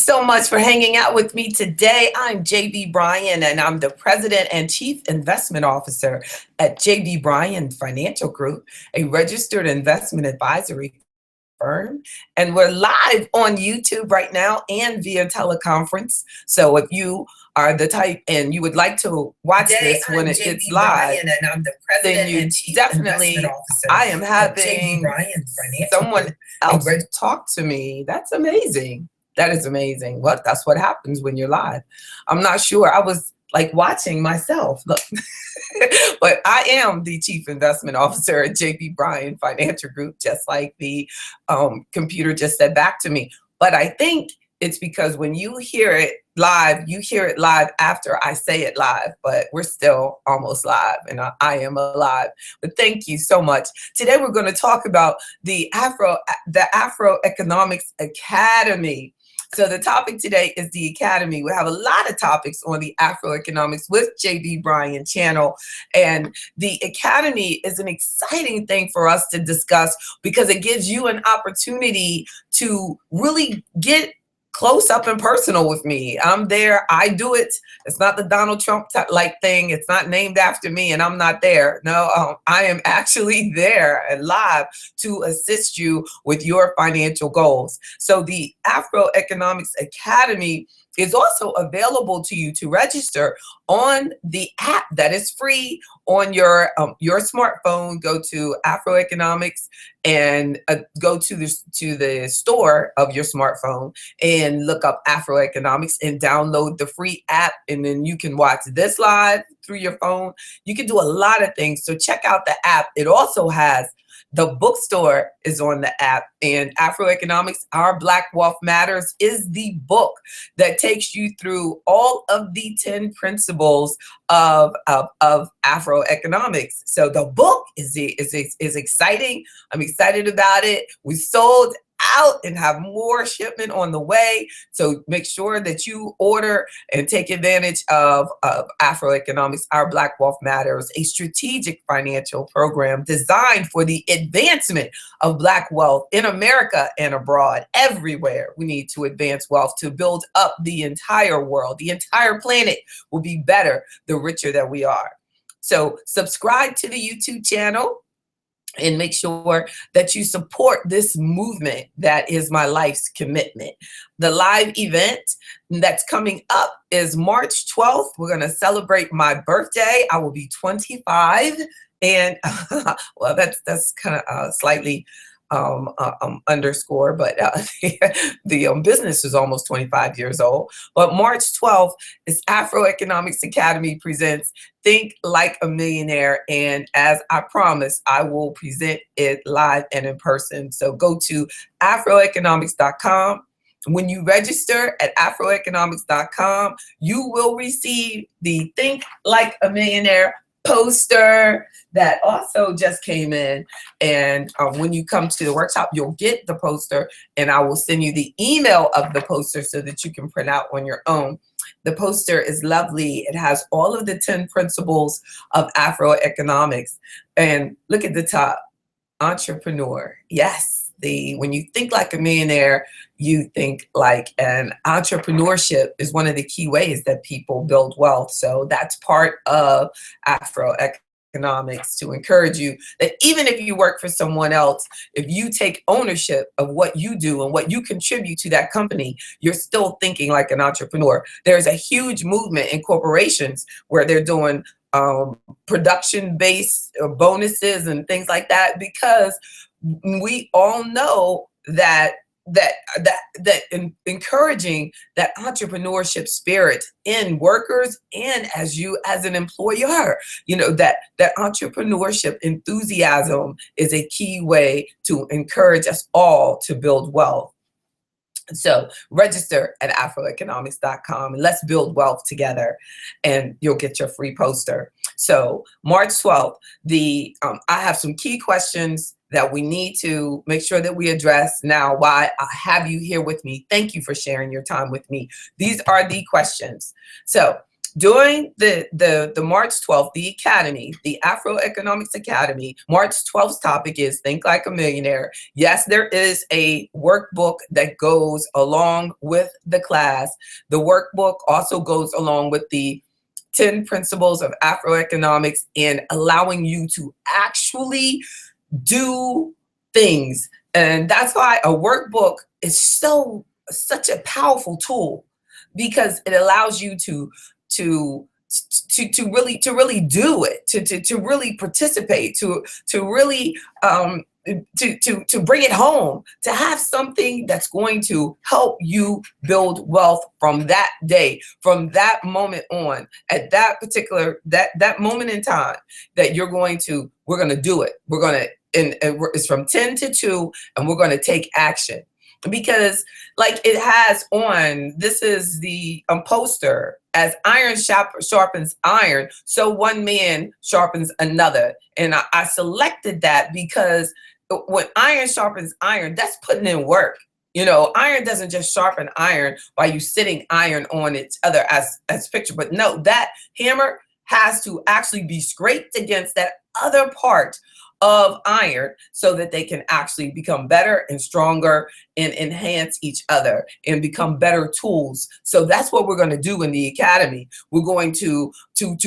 so much for hanging out with me today. I'm JB Bryan, and I'm the President and Chief Investment Officer at JB Bryan Financial Group, a registered investment advisory firm. And we're live on YouTube right now and via teleconference. So if you are the type and you would like to watch this when it's live, and I'm the then you definitely, I am having someone else talk to me. That's amazing. That is amazing. That's what happens when you're live. I'm not sure. I was like watching myself. Look. But I am the Chief Investment Officer at JB Bryan Financial Group, just like the computer just said back to me. But I think it's because when you hear it live after I say it live, but we're still almost live, and I am alive. But thank you so much. Today we're going to talk about the AfroEconomics Academy. So the topic today is the Academy. We have a lot of topics on the AfroEconomics with JB Bryan channel. And the Academy is an exciting thing for us to discuss because it gives you an opportunity to really get close up and personal with me. I'm there. I do it. It's not the Donald Trump like thing. It's not named after me and I'm not there. No, I am actually there and live to assist you with your financial goals. So the AfroEconomics Academy is also available to you to register on the app that is free on your smartphone. Go to AfroEconomics and go to the store of your smartphone and look up AfroEconomics and download the free app, and then you can watch this live through your phone. You can do a lot of things. So check out the app. It also has the bookstore is on the app, and AfroEconomics, Our Black Wealth Matters is the book that takes you through all of the 10 principles of Afroeconomics. So the book is exciting. I'm excited about it. We sold out and have more shipment on the way. So make sure that you order and take advantage of AfroEconomics, Our Black Wealth Matters, a strategic financial program designed for the advancement of Black wealth in America and abroad. Everywhere we need to advance wealth to build up the entire world. The entire planet will be better the richer that we are. So subscribe to the YouTube channel and make sure that you support this movement that is my life's commitment. The live event that's coming up is March 12th. We're going to celebrate my birthday. I will be 25. And well, that's kind of slightly underscore, but the business is almost 25 years old. But March 12th is AfroEconomics Academy presents Think Like a Millionaire, and as I promised, I will present it live and in person. So go to AfroEconomics.com. When you register at AfroEconomics.com, you will receive the Think Like a Millionaire poster that also just came in, and when you come to the workshop, you'll get the poster, and I will send you the email of the poster so that you can print out on your own. The poster is lovely. It has all of the 10 principles of Afroeconomics, and look at the top, entrepreneur. Yes. When you think like a millionaire, you think like an entrepreneurship is one of the key ways that people build wealth. So that's part of AfroEconomics, to encourage you that even if you work for someone else, if you take ownership of what you do and what you contribute to that company, you're still thinking like an entrepreneur. There's a huge movement in corporations where they're doing production-based bonuses and things like that, because we all know that encouraging that entrepreneurship spirit in workers and as an employer, that entrepreneurship enthusiasm is a key way to encourage us all to build wealth. So register at AfroEconomics.com and let's build wealth together, and you'll get your free poster. So March 12th, I have some key questions that we need to make sure that we address now. Why I have you here with me. Thank you for sharing your time with me. These are the questions. So during the March 12th, the Academy, the AfroEconomics Academy, March 12th topic is Think Like a Millionaire. Yes, there is a workbook that goes along with the class. The workbook also goes along with the 10 principles of Afroeconomics and allowing you to actually do things. And that's why a workbook is such a powerful tool, because it allows you to really do it, to really participate, to really to bring it home, to have something that's going to help you build wealth from that day, from that moment on, at that particular that moment in time that we're going to do it. We're going to, and it's from 10 to 2, and we're going to take action. Because like it has on, this is the poster, as iron sharpens iron, so one man sharpens another. And I selected that because when iron sharpens iron, that's putting in work. You know, iron doesn't just sharpen iron by you sitting iron on each other as picture, but no, that hammer has to actually be scraped against that other part of iron so that they can actually become better and stronger and enhance each other and become better tools. So that's what we're going to do in the Academy. We're going to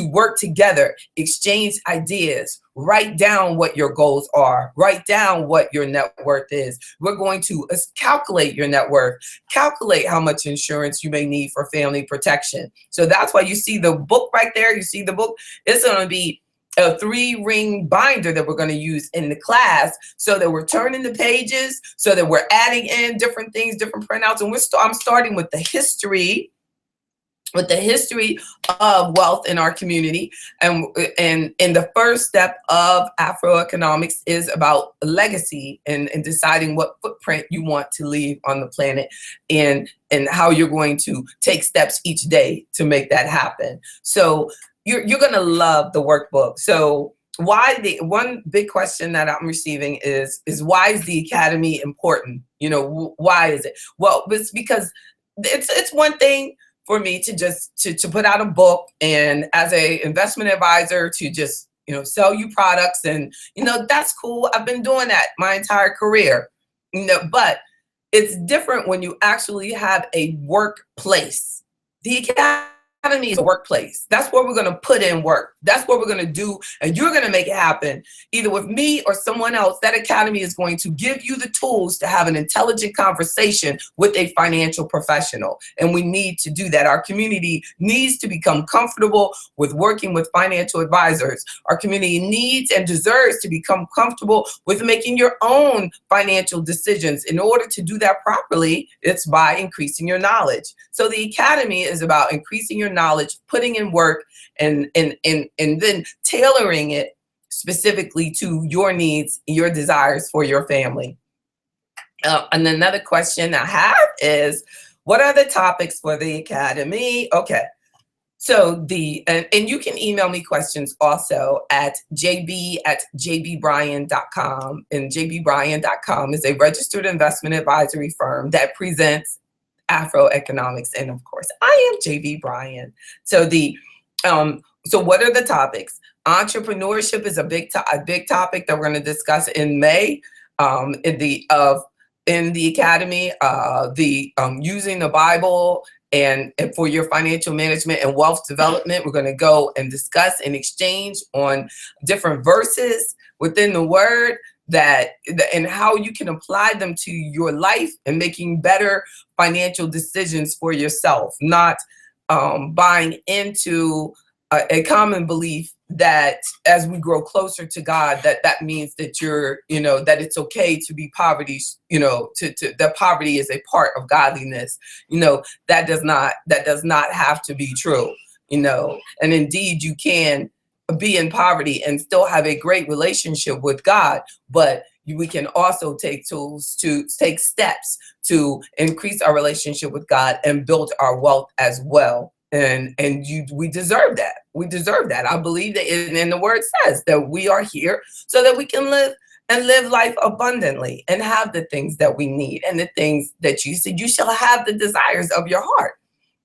work together, exchange ideas, write down what your goals are, write down what your net worth is. We're going to calculate your net worth, calculate how much insurance you may need for family protection. So that's why you see the book right there. You see the book. It's going to be a 3-ring binder that we're going to use in the class, so that we're turning the pages, so that we're adding in different things, different printouts. And I'm starting with the history, of wealth in our community. And the first step of Afroeconomics is about legacy and deciding what footprint you want to leave on the planet, and how you're going to take steps each day to make that happen. So you're going to love the workbook. So one big question that I'm receiving is why is the Academy important? You know, why is it? Well, it's because it's one thing for me to just to put out a book, and as a investment advisor to just, you know, sell you products, and, you know, that's cool. I've been doing that my entire career, you know, but it's different when you actually have a workplace. The Academy is a workplace. That's where we're going to put in work. That's what we're going to do. And you're going to make it happen either with me or someone else. That Academy is going to give you the tools to have an intelligent conversation with a financial professional. And we need to do that. Our community needs to become comfortable with working with financial advisors. Our community needs and deserves to become comfortable with making your own financial decisions. In order to do that properly, it's by increasing your knowledge. So the Academy is about increasing your knowledge, putting in work, and then tailoring it specifically to your needs, your desires for your family. And another question I have is, what are the topics for the Academy? Okay, so and you can email me questions also at jb@jbbryan.com. And jbbryan.com is a registered investment advisory firm that presents Afroeconomics, and of course I am JB Bryan. So so what are the topics? Entrepreneurship is a big topic that we're going to discuss in May in the Academy. Using the Bible and for your financial management and wealth development. We're going to go and discuss and exchange on different verses within the Word and how you can apply them to your life and making better financial decisions for yourself, not buying into a common belief that as we grow closer to God, that means that that it's okay to be poverty, that poverty is a part of godliness. That does not have to be true, and indeed you can be in poverty and still have a great relationship with God, but we can also take steps to increase our relationship with God and build our wealth as well. And we deserve that. We deserve that. I believe that, and the Word says that we are here so that we can live life abundantly and have the things that we need and the things that you said you shall have the desires of your heart.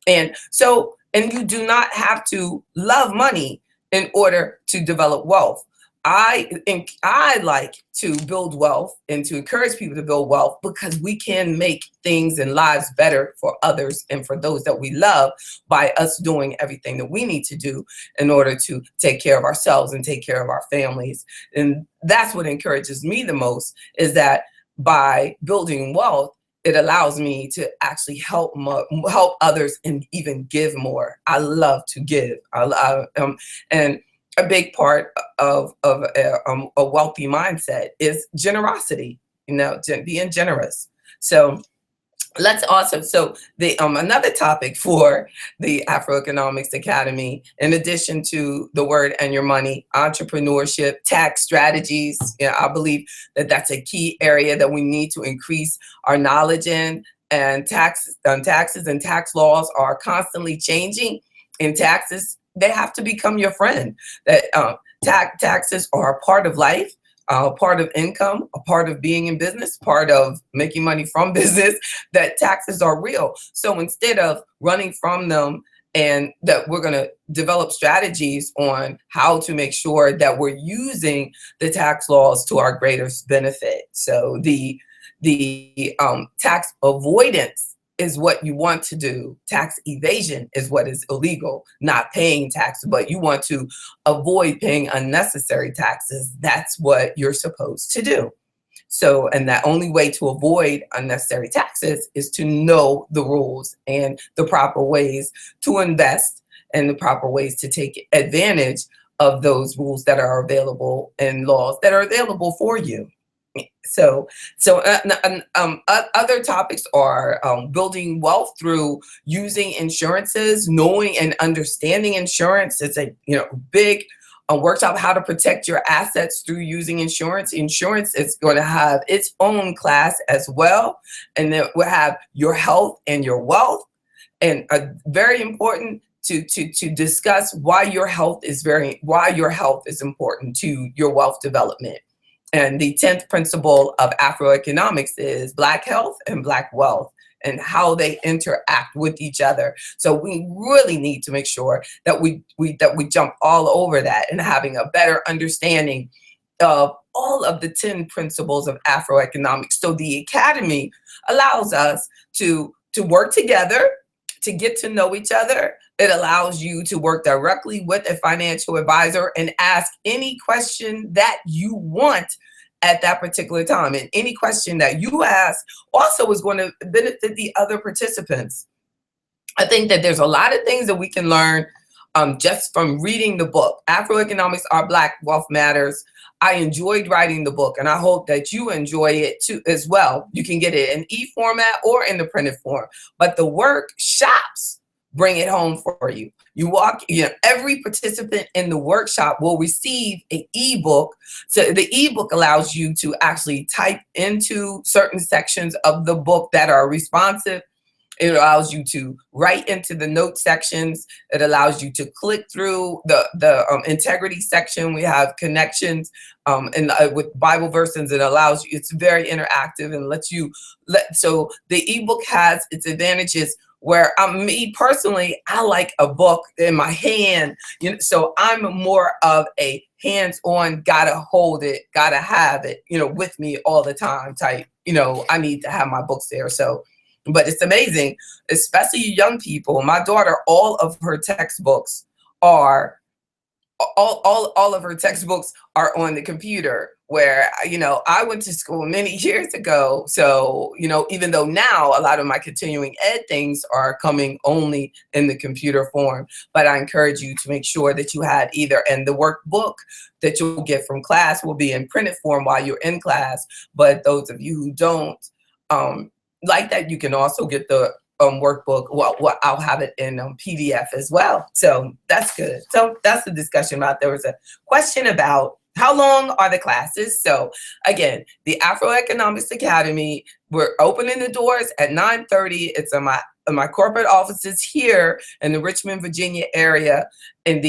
And so And you do not have to love money in order to develop wealth. I like to build wealth and to encourage people to build wealth because we can make things and lives better for others and for those that we love by us doing everything that we need to do in order to take care of ourselves and take care of our families. And that's what encourages me the most, is that by building wealth, it allows me to actually help others and even give more. I love to give. And a big part of a wealthy mindset is generosity, being generous. So let's also, so the another topic for the AfroEconomics Academy, in addition to the word and your money, entrepreneurship, tax strategies. I believe that that's a key area that we need to increase our knowledge in. And taxes and tax laws are constantly changing. And taxes, they have to become your friend. That taxes are a part of life, part of income, a part of being in business, part of making money from business, that taxes are real. So instead of running from them, and that we're going to develop strategies on how to make sure that we're using the tax laws to our greatest benefit. So the tax avoidance is what you want to do. Tax evasion is what is illegal, not paying tax, but you want to avoid paying unnecessary taxes. That's what you're supposed to do. So, and the only way to avoid unnecessary taxes is to know the rules and the proper ways to invest and the proper ways to take advantage of those rules that are available and laws that are available for you. So other topics are building wealth through using insurances, knowing and understanding insurance. It's a big workshop, how to protect your assets through using insurance. Insurance is going to have its own class as well, and then we'll have your health and your wealth, and very important to discuss why your health is important to your wealth development. And the 10th principle of Afroeconomics is Black health and Black wealth, and how they interact with each other. So we really need to make sure that we jump all over that and having a better understanding of all of the 10 principles of Afroeconomics. So the Academy allows us to work together, to get to know each other. It allows you to work directly with a financial advisor and ask any question that you want at that particular time. And any question that you ask also is going to benefit the other participants. I think that there's a lot of things that we can learn just from reading the book. Afroeconomics, Our Black Wealth Matters. I enjoyed writing the book, and I hope that you enjoy it too as well. You can get it in e-format or in the printed form, but the workshops bring it home for you. Every participant in the workshop will receive an ebook. So the ebook allows you to actually type into certain sections of the book that are responsive. It allows you to write into the note sections. It allows you to click through the integrity section. We have connections with Bible verses. It allows you. It's very interactive and lets you. So the ebook has its advantages. Where me personally, I like a book in my hand. So I'm more of a hands-on, gotta hold it, gotta have it, with me all the time type. I need to have my books there. So. But it's amazing, especially young people. My daughter, all of her textbooks are on the computer, where I went to school many years ago. So even though now a lot of my continuing ed things are coming only in the computer form, but I encourage you to make sure that you had either, and the workbook that you'll get from class will be in printed form while you're in class. But those of you who don't like that, you can also get the workbook. Well, I'll have it in PDF as well. So that's good. So that's the discussion about. There was a question about how long are the classes. So again, the Afroeconomics Academy, we're opening the doors at 9:30. It's in my corporate offices here in the Richmond, Virginia area. But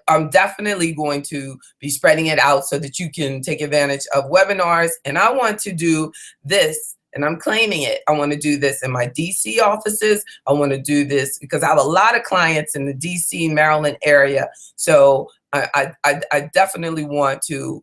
I'm definitely going to be spreading it out so that you can take advantage of webinars. And I want to do this and I'm claiming it. I want to do this in my DC offices. I want to do this because I have a lot of clients in the DC, Maryland area. So I definitely want to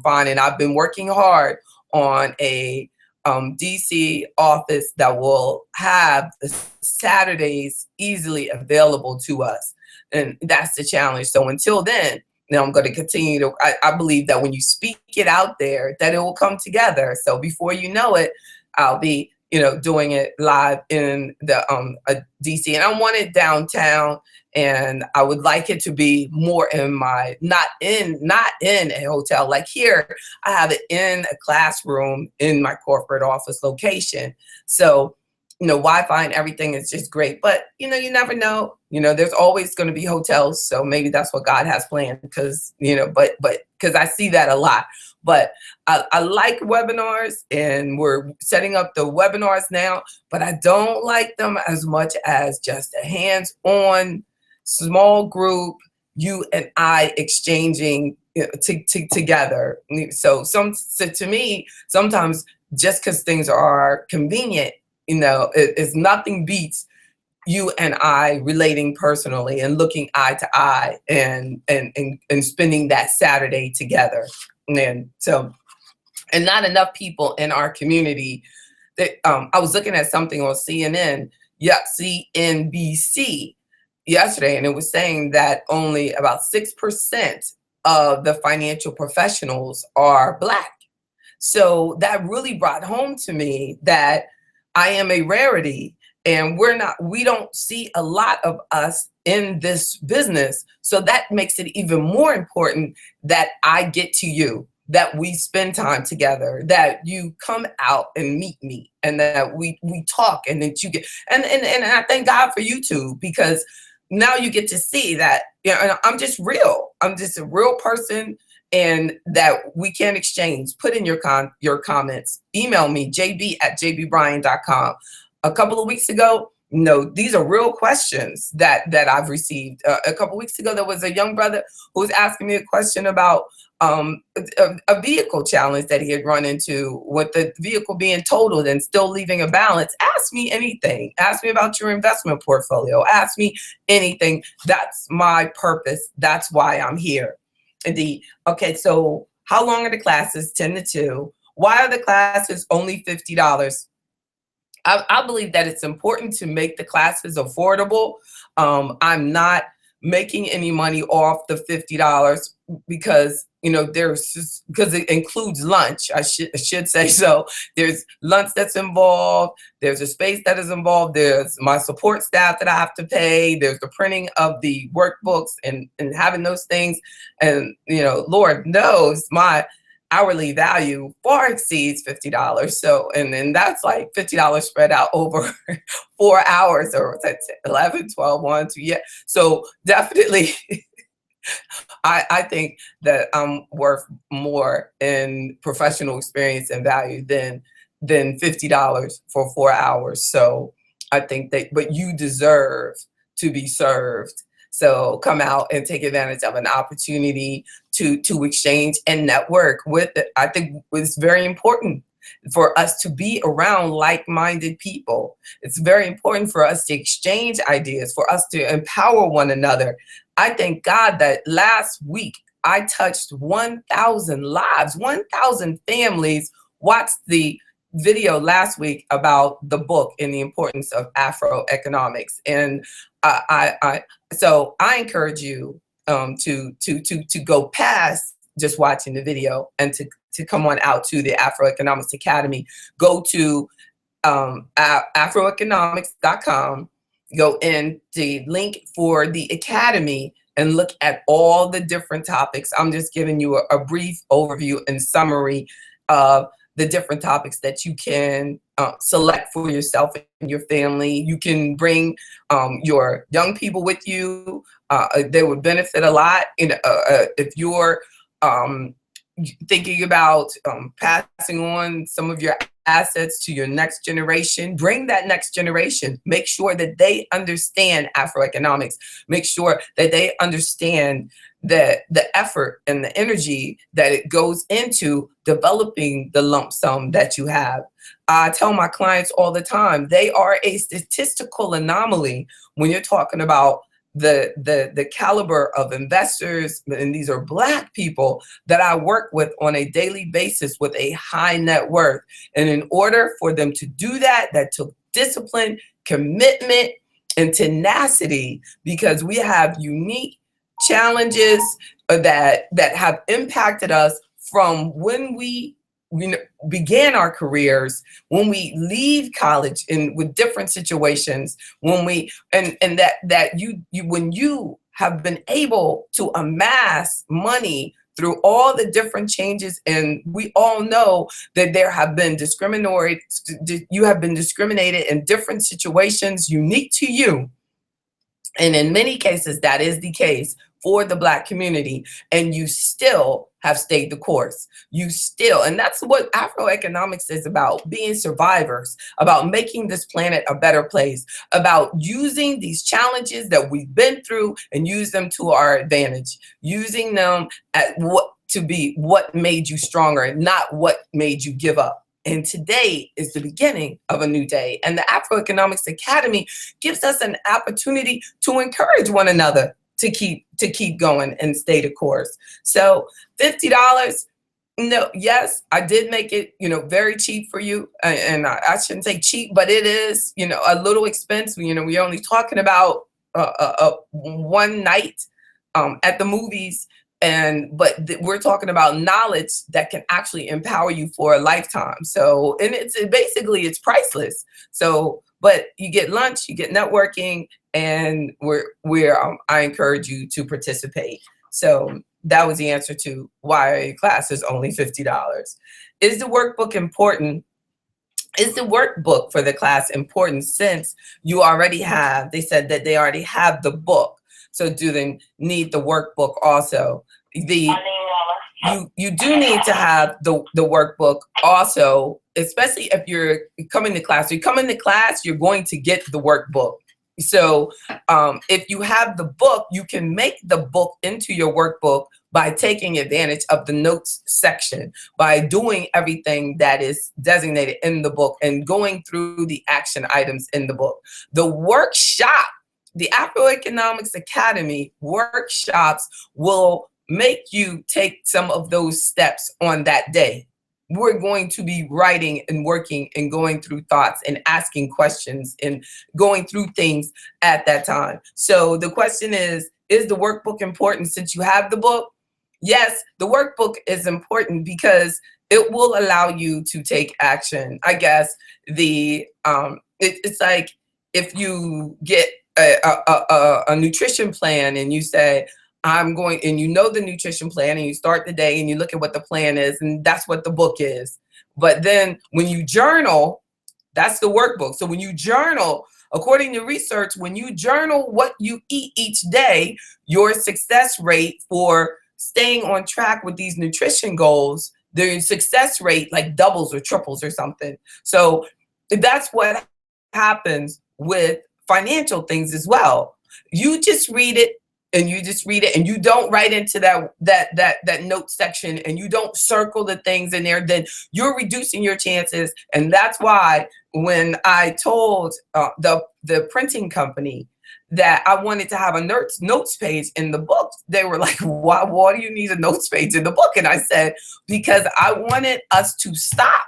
find, and I've been working hard on a DC office that will have the Saturdays easily available to us. And that's the challenge. So until then, I'm going to continue to, I believe that when you speak it out there, that it will come together. So before you know it, I'll be, doing it live in the DC, and I want it downtown. And I would like it to be more in my, not in a hotel. Like here, I have it in a classroom in my corporate office location. So, Wi-Fi and everything is just great. But, you never know. There's always going to be hotels. So maybe that's what God has planned because, but because I see that a lot. But I like webinars, and we're setting up the webinars now, but I don't like them as much as just a hands-on small group, you and I exchanging together. So to me, sometimes just because things are convenient, it's nothing beats you and I relating personally and looking eye to eye and spending that Saturday together. And so, and not enough people in our community that I was looking at something on CNN, CNBC yesterday, and it was saying that only about 6% of the financial professionals are Black. So that really brought home to me that I am a rarity, and we don't see a lot of us in this business. So that makes it even more important that I get to you, that we spend time together, that you come out and meet me, and that we talk, and that you get, and I thank God for YouTube, because now you get to see that, I'm just real. I'm just a real person, and that we can exchange. Put in your comments. Email me, jb@jbbryan.com. A couple of weeks ago, these are real questions that I've received. A couple of weeks ago, there was a young brother who was asking me a question about a vehicle challenge that he had run into, with the vehicle being totaled and still leaving a balance. Ask me anything. Ask me about your investment portfolio. Ask me anything. That's my purpose. That's why I'm here. Okay, so how long are the classes? 10 to 2. Why are the classes only $50? I believe that it's important to make the classes affordable. I'm not making any money off the $50 because, because it includes lunch. I should say so. There's lunch that's involved. There's a space that is involved. There's my support staff that I have to pay. There's the printing of the workbooks and having those things. And, Lord knows my hourly value far exceeds $50. So, and then that's like $50 spread out over 4 hours, or 11, 12, 1, 2. Yeah. So definitely, I think that I'm worth more in professional experience and value than $50 for 4 hours. So I think that, but you deserve to be served. So come out and take advantage of an opportunity to exchange and network with it. I think it's very important for us to be around like-minded people. It's very important for us to exchange ideas, for us to empower one another. I thank God that last week I touched 1,000 lives, 1,000 families watched the video last week about the book and the importance of Afroeconomics. And so I encourage you to go past just watching the video and to come on out to the AfroEconomics Academy. Go to AfroEconomics.com, go in the link for the Academy, and look at all the different topics. I'm just giving you a brief overview and summary of the different topics that you can select for yourself and your family. You can bring your young people with you. They would benefit a lot. If you're thinking about passing on some of your assets to your next generation. Bring that next generation. Make sure that they understand Afroeconomics. Make sure that they understand the effort and the energy that it goes into developing the lump sum that you have. I tell my clients all the time, they are a statistical anomaly when you're talking about the caliber of investors, and these are Black people that I work with on a daily basis with a high net worth. And in order for them to do that, that took discipline, commitment, and tenacity, because we have unique challenges that have impacted us from when we began our careers, when we leave college and with different situations, when we and that you when you have been able to amass money through all the different changes, and we all know that there have been you have been discriminated in different situations unique to you. And in many cases, that is the case for the Black community. And you still have stayed the course. You still, and that's what Afroeconomics is about, being survivors, about making this planet a better place, about using these challenges that we've been through and use them to our advantage, using them at what made you stronger, not what made you give up. And today is the beginning of a new day. And the AfroEconomics Academy gives us an opportunity to encourage one another to keep going and stay the course. So $50, no, yes, I did make it, very cheap for you. And I shouldn't say cheap, but it is, a little expense. We're only talking about one night at the movies. But we're talking about knowledge that can actually empower you for a lifetime. So, and it's priceless. So, but you get lunch, you get networking, and I encourage you to participate. So that was the answer to why a class is only $50. Is the workbook important? Is the workbook for the class important since you already have, they said that they already have the book. So do they need the workbook also? You do need to have the workbook also, especially if you're coming to class. So you come into class, you're going to get the workbook. So if you have the book, you can make the book into your workbook by taking advantage of the notes section, by doing everything that is designated in the book and going through the action items in the book. The workshop, the Afroeconomics Academy workshops will make you take some of those steps on that day. We're going to be writing and working and going through thoughts and asking questions and going through things at that time. So the question is the workbook important since you have the book? Yes, the workbook is important because it will allow you to take action. I guess it's like if you get a nutrition plan and you say, I'm going, and the nutrition plan, and you start the day and you look at what the plan is, and that's what the book is. But then when you journal, that's the workbook. So when you journal, according to research, when you journal what you eat each day, your success rate for staying on track with these nutrition goals, the success rate like doubles or triples or something. So that's what happens with financial things as well. You just read it and you don't write into that note section and you don't circle the things in there, then you're reducing your chances. And that's why when I told the printing company that I wanted to have a notes page in the book, they were like, why do you need a notes page in the book? And I said, because I wanted us to stop.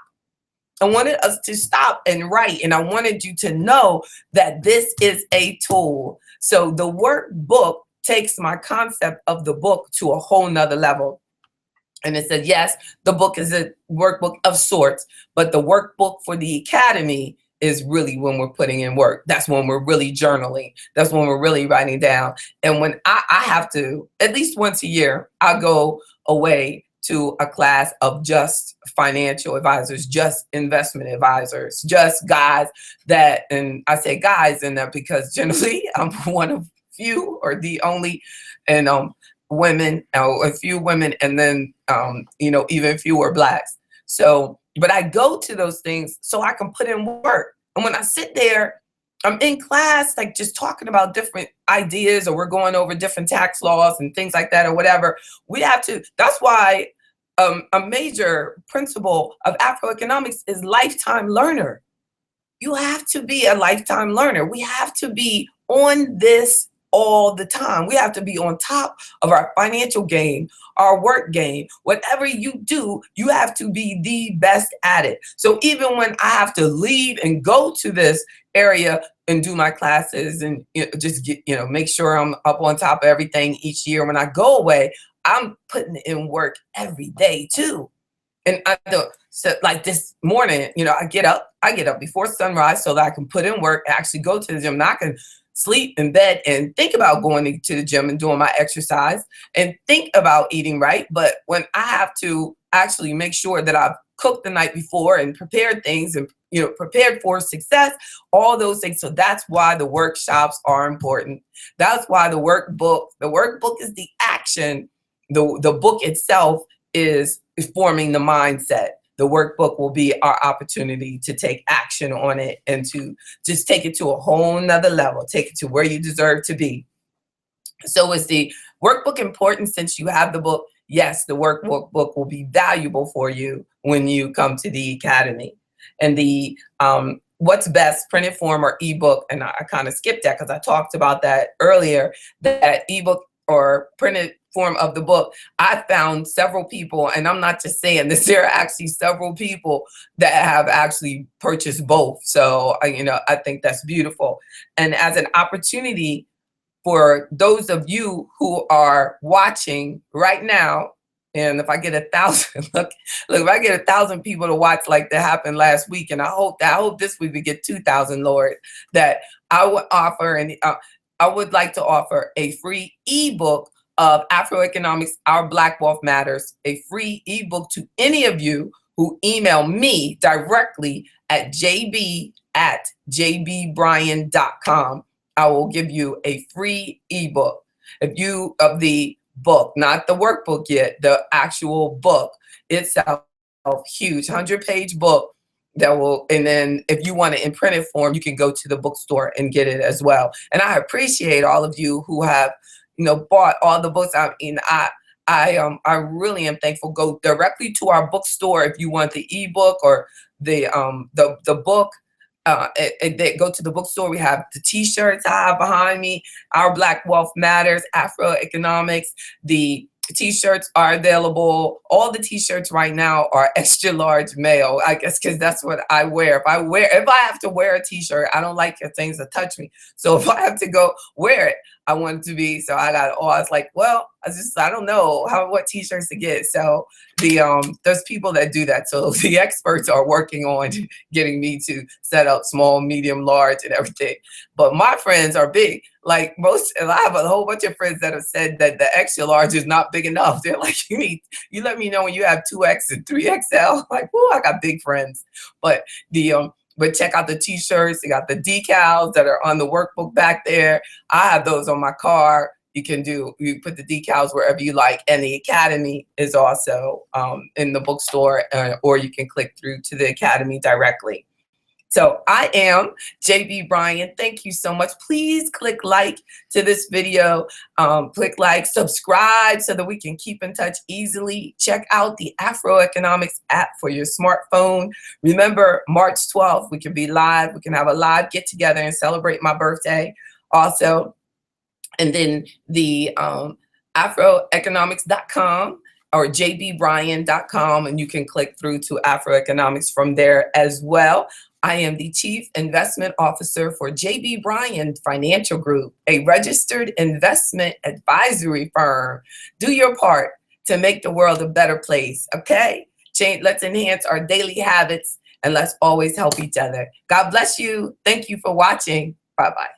I wanted us to stop and write, and I wanted you to know that this is a tool. So the workbook takes my concept of the book to a whole nother level. And it said, yes, the book is a workbook of sorts, but the workbook for the academy is really when we're putting in work. That's when we're really journaling. That's when we're really writing down. And when I have to, at least once a year, I go away to a class of just financial advisors, just investment advisors, just guys that, and I say guys in that because generally I'm one of few or the only, and women, a few women, and then even fewer blacks. So But I go to those things so I can put in work. And when I sit there, I'm in class, like just talking about different ideas, or we're going over different tax laws and things like that, or whatever. We have to, that's why a major principle of Afroeconomics is lifetime learner. You have to be a lifetime learner. We have to be on this all the time. We have to be on top of our financial game, our work game. Whatever you do, you have to be the best at it. So even when I have to leave and go to this area and do my classes and just get, make sure I'm up on top of everything each year, when I go away, I'm putting in work every day too. And I don't, so like this morning, I get up before sunrise so that I can put in work, actually go to the gym. Now I can sleep in bed and think about going to the gym and doing my exercise and think about eating right. But when I have to actually make sure that I've cooked the night before and prepared things and, prepared for success, all those things. So that's why the workshops are important. That's why the workbook is the action. The book itself is forming the mindset. The workbook will be our opportunity to take action on it and to just take it to a whole nother level, take it to where you deserve to be. So is the workbook important since you have the book? Yes, the workbook will be valuable for you when you come to the academy. And the what's best, printed form or ebook? And I kind of skipped that because I talked about that earlier, that ebook or printed form of the book. I found several people, and I'm not just saying this, there are actually several people that have actually purchased both. So, I think that's beautiful. And as an opportunity for those of you who are watching right now, and if I get 1,000, look, if I get 1,000 people to watch like that happened last week, and I hope this week we get 2,000, Lord, that I would offer, and I would like to offer a free ebook of AfroEconomics, Our Black Wealth Matters, a free ebook to any of you who email me directly at jb@jbbryan.com. I will give you a free ebook. Of the book, not the workbook yet, the actual book itself, huge 100-page book that will, and then if you want it in printed form, you can go to the bookstore and get it as well. And I appreciate all of you who have bought all the books. I really am thankful. Go directly to our bookstore if you want the ebook or the book. They go to the bookstore. We have the t-shirts I have behind me, Our Black Wealth Matters, Afroeconomics. The t-shirts are available. All the t-shirts right now are extra large male, I guess, because that's what I wear. If I have to wear a t-shirt, I don't like things that touch me. So if I have to go wear it, I want it to be, so I was like, well, I don't know what t-shirts to get. So there's people that do that. So the experts are working on getting me to set up small, medium, large, and everything. But my friends are big. Like and I have a whole bunch of friends that have said that the extra large is not big enough. They're like, you let me know when you have 2X and 3XL. Like, whoo, I got big friends. But but check out the t-shirts. They got the decals that are on the workbook back there. I have those on my car. You put the decals wherever you like. And the academy is also in the bookstore, or you can click through to the academy directly. So I am JB Bryan. Thank you so much. Please click like to this video. Click like, subscribe so that we can keep in touch easily. Check out the AfroEconomics app for your smartphone. Remember, March 12th, we can be live. We can have a live get together and celebrate my birthday also. And then the AfroEconomics.com or jbbryan.com, and you can click through to AfroEconomics from there as well. I am the Chief Investment Officer for JB Bryan Financial Group, a registered investment advisory firm. Do your part to make the world a better place, okay? Let's enhance our daily habits, and let's always help each other. God bless you. Thank you for watching. Bye-bye.